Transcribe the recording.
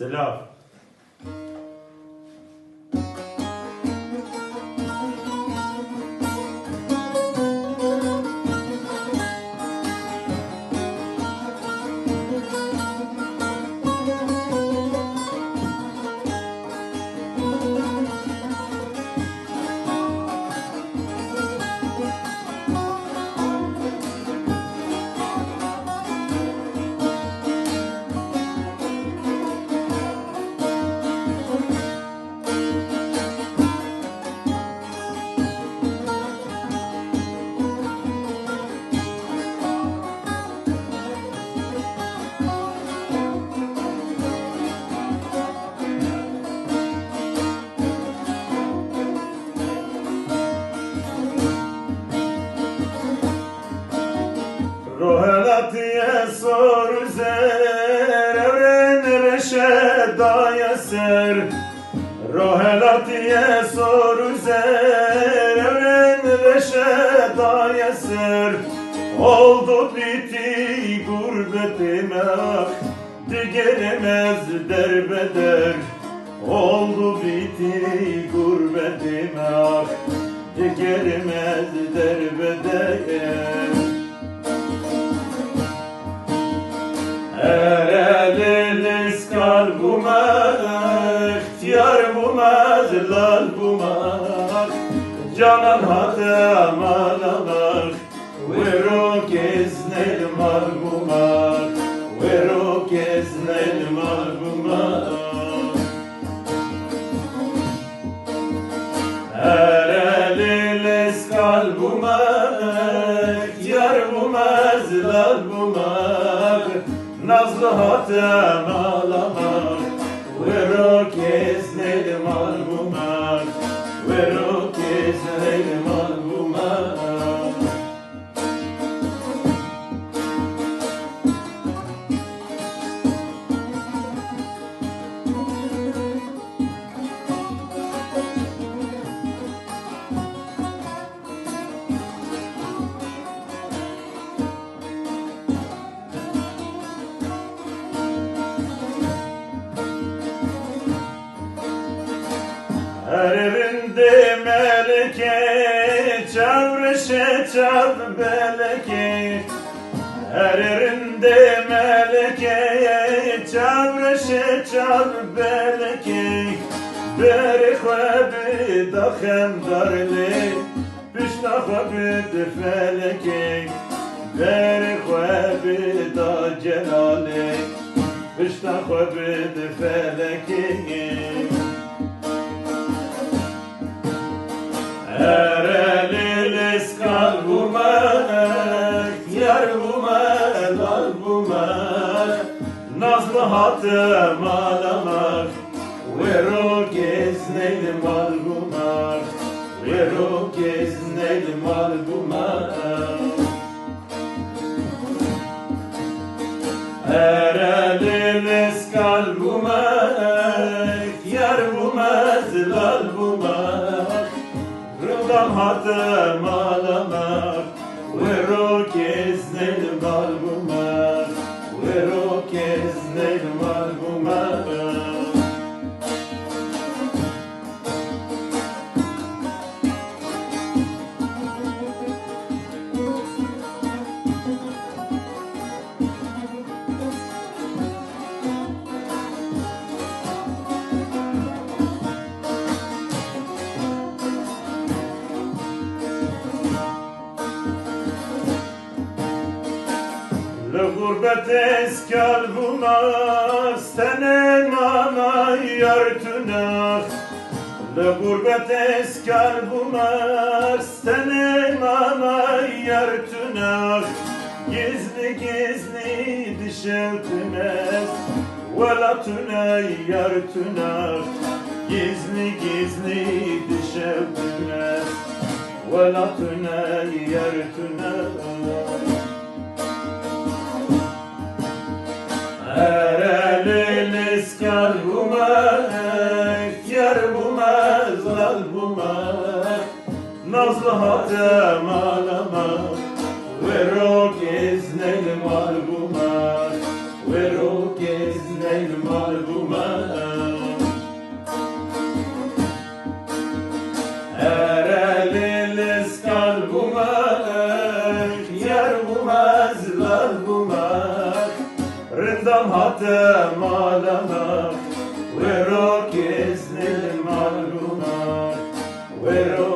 Selam. Rohelatiye sor zer, evren reşedaya ser. Rohelatiye sor zer, evren reşedaya ser. Oldu bitti gurbetime, digeremez derbeder. Oldu bitti gurbetime, digeremez derbeder. Ereliz kalbuma, ihtiyar bulmaz lal bulmak. Canan hatem alamak, vero keznel mal bulmak. Vero keznel mal bulmak. Ereliz kalbuma, ihtiyar bulmaz lal bulmak. Nazlı hatem alamak, vero keznel mal bulmak. Vero keznel mal bulmak. Her evinde meleke, çavreşe çav beleke. Her evinde meleke, çavreşe çav beleke. Beri xwebi da xemdarli, pişna xwebi de feleke. Beri xwebi da celali, pişna xwebi de feleke. Ereliz kalbuma, ihtiyar bulmak, lal bulmak. Nazlı hatem alamak, vero keznel mal bulmak. Vero keznel mal bulmak. Ereliz kalbuma, ihtiyar bulmaz lal bulmak. Rıdam hatem alamak, vero keznel mal bulmak. Vero keznel mal bulmak. Le gurbet eskal bulmak, senen ana yar tünak. Le gurbet eskal bulmak, senen ana yar tünak. Gizli gizli dişeltmez, vela tünay yar tünak. Gizli gizli dişeltmez, vela tünay yar tünak. Ereliz kalbuma, ihtiyar bulmaz lal bulmak. Nazlı hatem alamak, vero keznel mal bulmak. Vero keznel mal bulmak. hatem alama Verok iznil maluma Verok